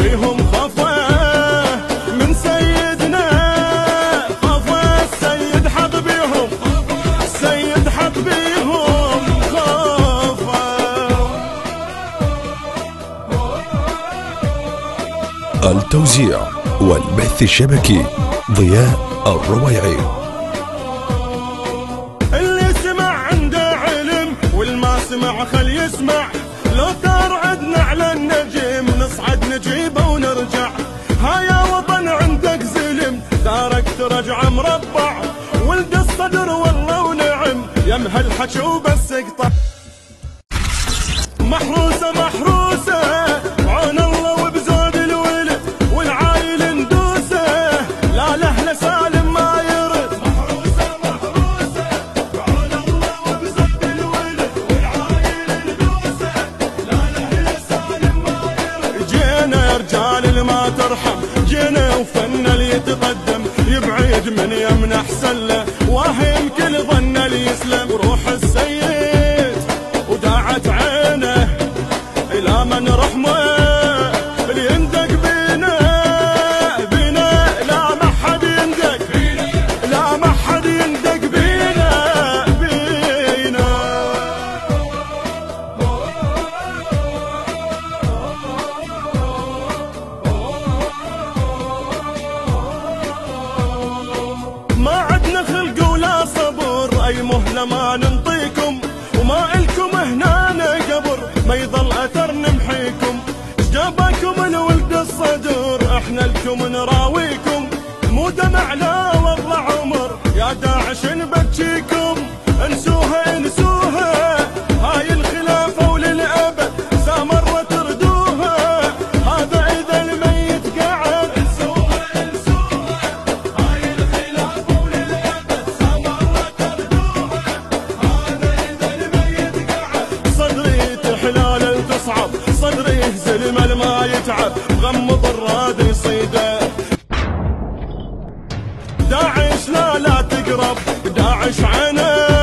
بيهم خفوة من سيدنا، خفوة السيد حط بيهم، السيد حط بيهم خفوة. التوزيع والبث الشبكي ضياء الرويعي. اللي سمع عنده علم والما سمع خل يسمع، لو ترعدنا على النجم نصعد نجيبه ونرجع. ها يا وطن عندك زلم دارك ترجع مربع، ولد الصدر والله ونعم يمها الحكي وبس يقطع. محروسة محروسة عون الله وبزود الولد والعايل ندوسه، لا الاهل سالم ما يرد. محروسة محروسة عون الله وبزود الولد والعايل ندوسه، لا الاهل سالم ما يرد. جينا يا رجال اللي ما ترحم، جينا وفن اللي يتقدم يبعد من يمن احسن له، واهم كل ظن اللي يسلم. وروح السيد وداعت عينه الى من رحمه اللي يندق بينا، بينا لا ما حد يندق، لا ما حد يندق بينا، بينا. ما عدنا خلق ولا صبر، اي مهله ما ننطيكم، وما الكم هنا قبر ما يظل اثر نمحيكم. جابكم الولد الصدر احنا لكم نراويكم، مو دمع لا والله عمر يا داعش نبكيكم. انسوها انسوها هاي الخلافه وللابد سامره تردوها، هذا اذا الميت قعد. انسوها انسوها هاي الخلافه وللابد سامره تردوها، هذا اذا الميت قعد. صدري تحلال تصعب، صدري يهزل مال ما يتعب، غمض الراد يصيده. داعش لا لا تقرب، داعش عينه